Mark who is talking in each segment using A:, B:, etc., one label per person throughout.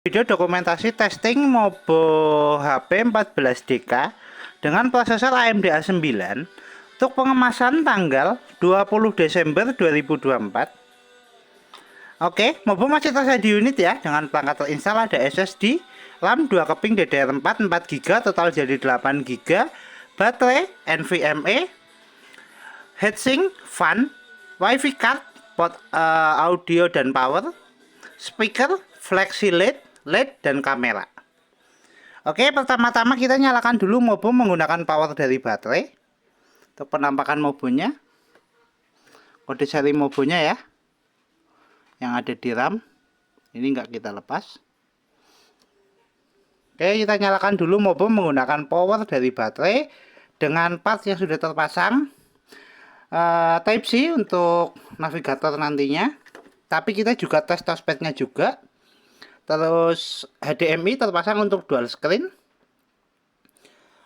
A: Video dokumentasi testing Mobo HP 14DK dengan prosesor AMD A9 untuk pengemasan tanggal 20 Desember 2024. Oke, Mobo masih tersedia di unit ya, dengan perangkat terinstall ada SSD, RAM 2 keping DDR4 4GB, total jadi 8GB, baterai NVMe, heatsink, fan, WiFi card, port audio dan power, speaker, flexi LED dan kamera. Oke, pertama-tama kita nyalakan dulu Mobo menggunakan power dari baterai. Untuk penampakan Mobonya, kode seri Mobonya ya, yang ada di RAM ini nggak kita lepas. Oke, kita nyalakan dulu Mobo menggunakan power dari baterai dengan part yang sudah terpasang. Type C untuk navigator nantinya, tapi kita juga tes touchpadnya juga. Terus HDMI terpasang untuk dual screen.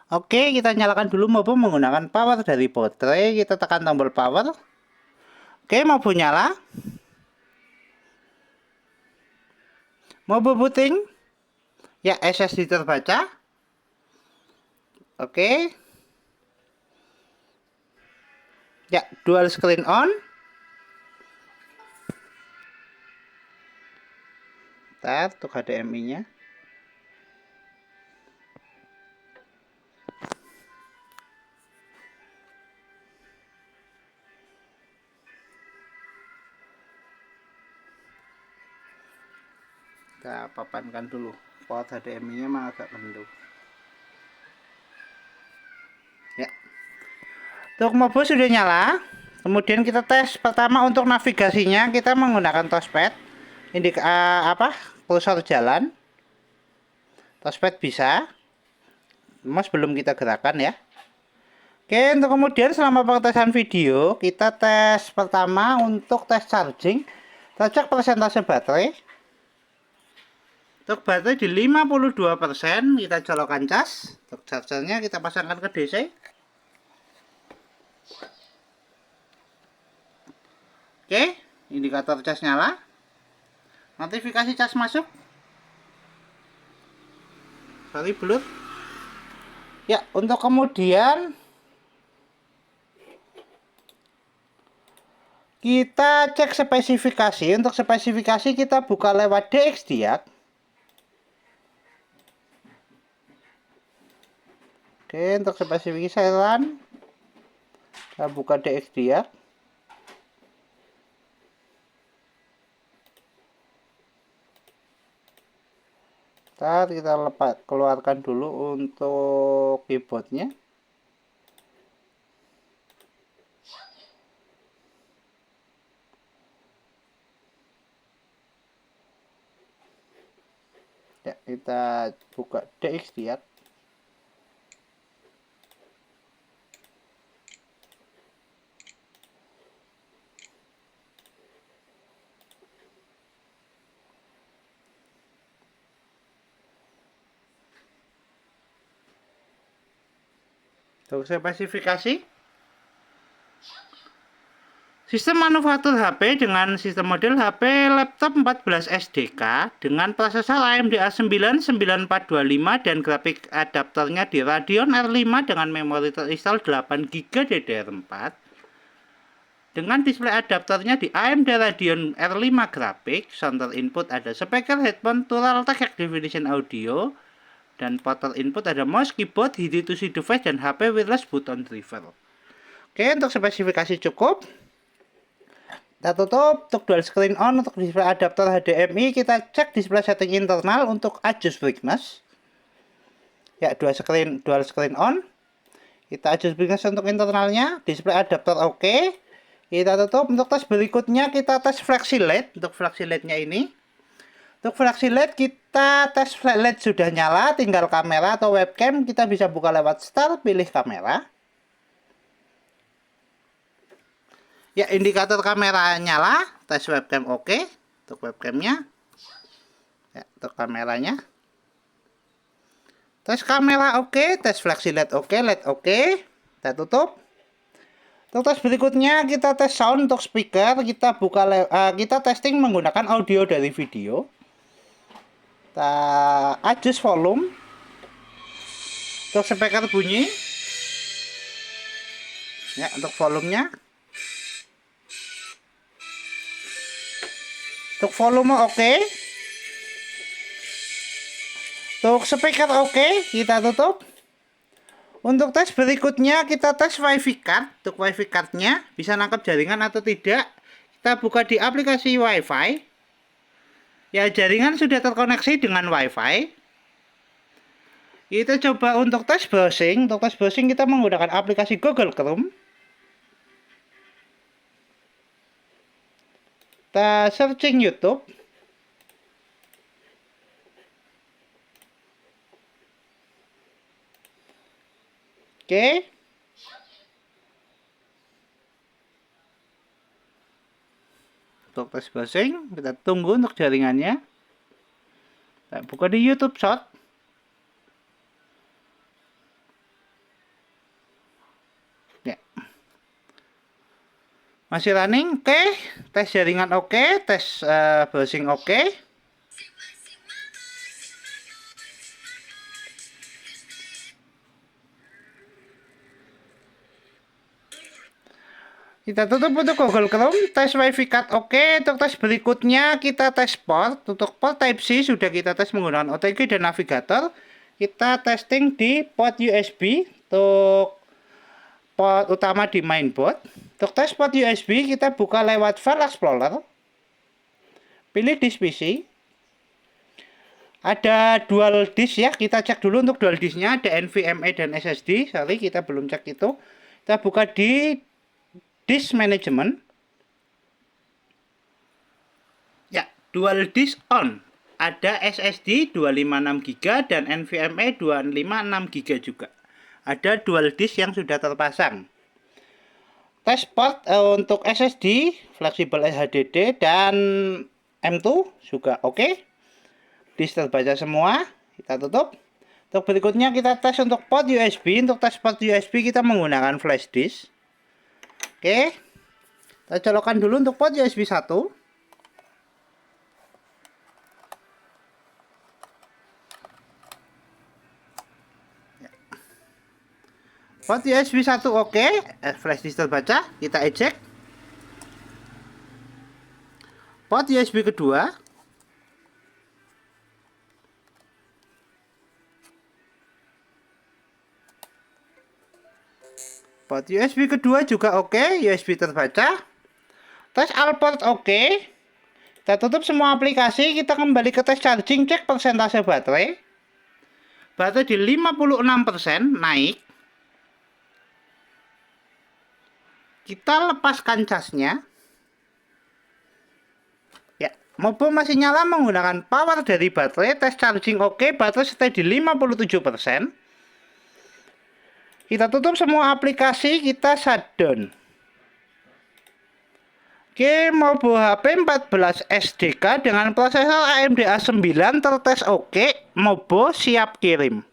A: Oke, kita nyalakan dulu Mobo menggunakan power dari baterai. Kita tekan tombol power. Oke, Mobo nyala. Mobo booting. Ya, SSD terbaca. Oke. Ya, dual screen on. Untuk HDMI-nya. Kita papankan dulu. Port HDMI-nya mah agak kendu. Ya. Untuk Mobo sudah nyala. Kemudian kita tes pertama untuk navigasinya, kita menggunakan touchpad. Kursor jalan. Touchpad bisa. Mouse belum kita gerakan ya. Oke, untuk kemudian selama pengetesan video, kita tes pertama untuk tes charging. Kita cek persentase baterai. Untuk baterai di 52%, kita colokkan cas. Untuk chargernya kita pasangkan ke DC. Oke, indikator cas nyala. Notifikasi cas masuk. Sorry, blur. Ya, untuk kemudian kita cek spesifikasi. Untuk spesifikasi kita buka lewat DXDiag. Oke, untuk spesifikasi LAN kita buka DXDiag. Kita keluarkan dulu untuk keyboardnya. Ya, kita buka DXDiag. Untuk spesifikasi, sistem manufaktur HP dengan sistem model HP laptop 14 SDK dengan prosesor AMD A9 9425 dan grafik adaptornya di Radeon R5 dengan memori terinstall 8GB DDR4 dengan display adaptornya di AMD Radeon R5 grafik. Sound input ada speaker, headphone, Turaltech High Definition Audio, dan portal input ada mouse, keyboard, HIDI-to-SI device, dan HP wireless button driver. Oke, untuk spesifikasi cukup. Kita tutup. Untuk dual screen on, untuk display adaptor HDMI, kita cek display setting internal untuk adjust brightness. Ya, dual screen on. Kita adjust brightness untuk internalnya. Display adaptor oke. Kita tutup. Untuk tes berikutnya kita tes flexi LED. Untuk flexi LED-nya ini. Untuk flexi LED kita tes flash LED sudah nyala, tinggal kamera atau webcam kita bisa buka lewat start, pilih kamera. Ya, indikator kamera nyala, tes webcam oke. Untuk webcamnya. Ya, untuk kameranya. Tes kamera oke, tes flexi LED oke, LED oke. Kita tutup. Untuk tes berikutnya kita tes sound untuk speaker, kita testing menggunakan audio dari video. Kita adjust volume untuk speaker bunyi ya, untuk volumenya. Untuk volume oke. Untuk speaker oke, kita tutup. Untuk tes berikutnya kita tes WiFi card. Untuk WiFi cardnya bisa nangkap jaringan atau tidak. Kita buka di aplikasi WiFi. Ya, jaringan sudah terkoneksi dengan WiFi. Kita coba untuk tes browsing. Untuk tes browsing kita menggunakan aplikasi Google Chrome. Kita searching YouTube. Oke. Untuk tes browsing, kita tunggu untuk jaringannya. Kita buka di YouTube Short. Ya. Masih running, oke. Tes jaringan oke, tes browsing oke. Kita tutup untuk Google Chrome, tes WiFi card oke. Untuk tes berikutnya kita tes port. Untuk port Type-C sudah kita tes menggunakan OTG dan navigator. Kita testing di port USB untuk port utama di mainboard. Untuk tes port USB kita buka lewat File Explorer. Pilih disk PC. Ada dual disk ya, kita cek dulu untuk dual disknya ada NVMe dan SSD. Sorry, kita belum cek itu. Kita buka di disk management. Ya, dual disk on. Ada SSD 256GB dan NVMe 256GB juga. Ada dual disk yang sudah terpasang. Tes port untuk SSD, fleksibel HDD dan M2 juga oke. Disk terbaca semua. Kita tutup. Untuk berikutnya kita tes untuk port USB. Untuk tes port USB kita menggunakan flash disk. Oke, kita colokkan dulu untuk port USB 1. Port USB 1 oke, flash disk terbaca, kita eject. Port USB kedua. Port USB kedua juga oke, USB terbaca. Tes all port oke. Kita tutup semua aplikasi, kita kembali ke tes charging, cek persentase baterai. Baterai di 56% naik. Kita lepaskan casnya. Ya, mobil masih nyala menggunakan power dari baterai, tes charging oke, baterai stay di 57%. Kita tutup semua aplikasi, kita shutdown. Oke, Mobo HP 14 SDK dengan prosesor AMD A9 tertes oke, Mobo siap kirim.